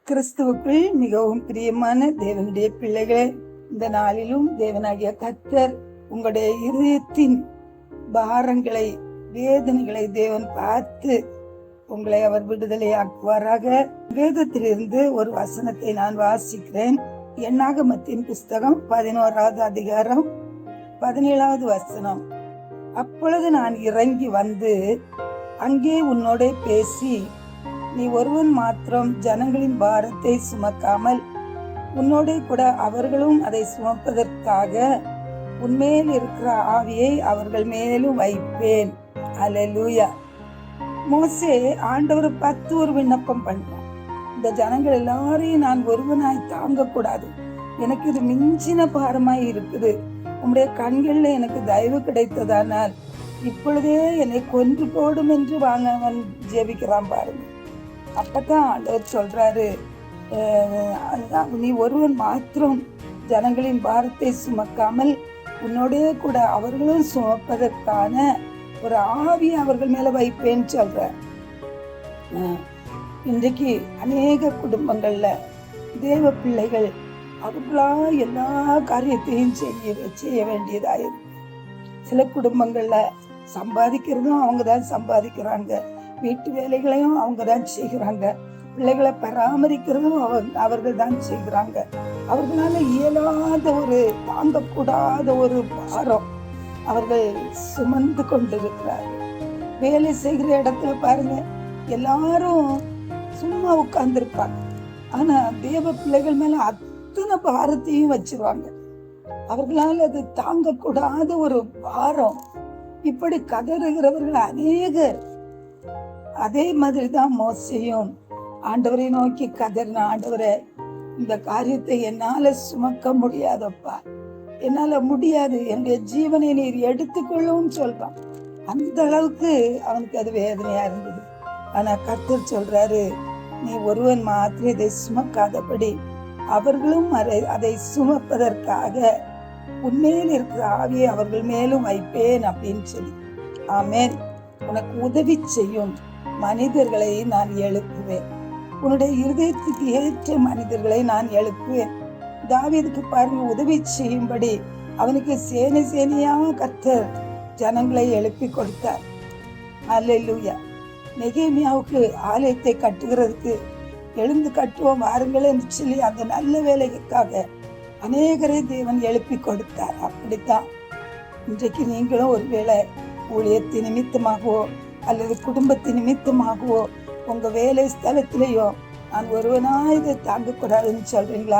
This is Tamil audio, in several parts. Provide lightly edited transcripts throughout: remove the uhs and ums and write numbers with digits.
கிறிஸ்துவுக்குள் மிகவும் பிரியமான தேவனுடைய பிள்ளைகளே, இந்த நாளிலும் தேவனாகிய கர்த்தர் உங்களுடைய இதயத்தின் பாரங்களை, வேதனைகளை தேவன் பார்த்து உங்களை அவர் விடுதலையாக்குவாராக. வேதத்திலிருந்து ஒரு வசனத்தை நான் வாசிக்கிறேன். எண்ணாகமத்தின் புஸ்தகம் 11வது அதிகாரம் 17வது வசனம். அப்பொழுது நான் இறங்கி வந்து அங்கே உன்னோட பேசி, நீ ஒருவன் மாத்திரம் ஜனங்களின் பாரத்தை சுமக்காமல் உன்னோட கூட அவர்களும் அதை சுமப்பதற்காக உன்மேல் இருக்கிற ஆவியை அவர்கள் மேலும் வைப்பேன். அல்லேலூயா. மோசே ஆண்டவர் 10 ஒரு விண்ணப்பம் பண்ணான். இந்த ஜனங்கள் எல்லாரையும் நான் ஒருவனாய் தாங்க கூடாது, எனக்கு இது மிஞ்சின பாரமாய் இருக்குது, உம்முடைய கண்கள்ல எனக்கு தயவு கிடைத்ததானால் இப்பொழுதே என்னை கொன்று போடும் என்று அவன் ஜெபிக்கிறான் பாருங்க. அப்பதான் ஆண்டவர் சொல்றாரு, நீ ஒருவன் மாத்திரம் ஜனங்களின் பாரத்தை சுமக்காமல் உன்னோட கூட அவர்களும் சுமப்பதற்கான ஒரு ஆவி அவர்கள் மேல வைப்பேன்னு சொல்ற. இன்றைக்கு அநேக குடும்பங்கள்ல தேவ பிள்ளைகள் அவர்களா எல்லா காரியத்தையும் செய்ய வேண்டியதாயிருக்கு. சில குடும்பங்கள்ல சம்பாதிக்கிறதும் அவங்கதான் சம்பாதிக்கிறாங்க, வீட்டு வேலைகளையும் அவங்க தான் செய்கிறாங்க, பிள்ளைகளை பராமரிக்கிறதும் அவர்கள் தான் செய்கிறாங்க. அவர்களால இயலாத ஒரு தாங்கக்கூடாத ஒரு பாரம் அவர்கள் சுமந்து கொண்டிருக்கிறார்கள். வேலை செய்கிற இடத்துல பாருங்க, எல்லாரும் சும்மா உட்கார்ந்துருப்பாங்க, ஆனா தேவ பிள்ளைகள் மேல அத்தனை பாரத்தையும் வச்சிருவாங்க. அவர்களால் அது தாங்கக்கூடாத ஒரு பாரம். இப்படி கதறுகிறவர்கள் அநேகர். அதே மாதிரிதான் மோசேயும் ஆண்டவரை நோக்கி கதறின, ஆண்டவரே இந்த காரியத்தை என்னால சுமக்க முடியாதப்பா, என்னால முடியாது, என்னுடைய ஜீவனை நீர் எடுத்துக்கொள்ளும் சொல்றான். அந்த அளவுக்கு அவனுக்கு அது வேதனையா இருந்தது. ஆனா கர்த்தர் சொல்றாரு, நீ ஒருவன் மாத்திரம் இதை சுமக்காதபடி அவர்களும் அதை சுமப்பதற்காக உன்மேல் இருக்கிற ஆவியை அவர்கள் மேலும் வைப்பேன் அப்படின்னு சொல்லி. ஆமென். உனக்கு உதவி செய்யும் மனிதர்களை நான் எழுப்புவேன், உன்னுடைய இருதயத்துக்கு ஏற்ற மனிதர்களை நான் எழுப்புவேன். தாவீதுக்கு பாருங்க, உதவி செய்யும்படி அவனுக்கு சேனை சேனையா கர்த்தர் ஜனங்களை எழுப்பி கொடுத்தார். அல்லேலூயா. நெகேமியாவுக்கு ஆலயத்தை கட்டுகிறதுக்கு எழுந்து கட்டுவோம் வாருங்கள் என்று சொல்லி அந்த நல்ல வேலைக்காக அநேகரை தேவன் எழுப்பி கொடுத்தார். அப்படித்தான் இன்றைக்கு நீங்களும் ஒருவேளை ஊழியத்தின் நிமித்தமாகவோ அல்லது குடும்பத்தின் நிமித்தமாகவோ உங்க வேலை ஸ்தலத்திலேயோ நான் ஒருவனா இதை தாங்கக்கூடாதுன்னு சொல்றீங்களா?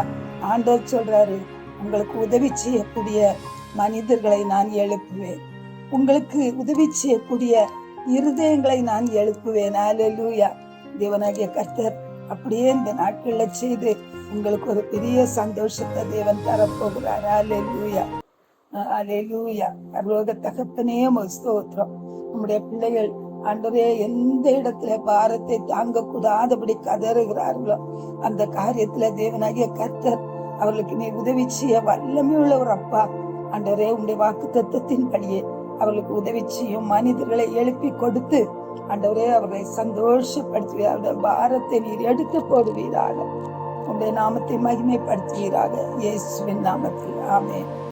ஆண்டவர் சொல்றாரு, உங்களுக்கு உதவி செய்யக்கூடிய மனிதர்களை நான் எழுப்புவேன், உங்களுக்கு உதவி செய்யக்கூடிய இருதயங்களை நான் எழுப்புவேன். அல்லேலூயா. தேவனாகிய கர்த்தர் அப்படியே இந்த நாட்கள்ல செய்து உங்களுக்கு ஒரு பெரிய சந்தோஷத்தை தேவன் தரப்போகிறார். அல்லேலூயா, அல்லேலூயா. பரலோக தகப்பனே ஸ்தோத்திரம். நம்முடைய பிள்ளைகள் ஆண்டவரே எந்த இடத்துல பாரத்தை தாங்க கூடாதபடி கதறுகிறார்களோ அந்த காரியத்துல தேவனாகிய கர்த்தர் அவர்களுக்கு நீ உதவி செய்ய வல்லமை உள்ள ஒரு அப்பா. ஆண்டவரே உங்களுடைய வாக்கு தத்தத்தின்படியே அவர்களுக்கு உதவி செய்யும் மனிதர்களை எழுப்பி கொடுத்து ஆண்டவரே அவர்களை சந்தோஷப்படுத்துவீர். அவருடைய பாரத்தை நீர் எடுத்து போடுவீராக. உங்களுடைய நாமத்தை மகிமைப்படுத்துவீராக. இயேசுவின் நாமத்தில் ஆமென்.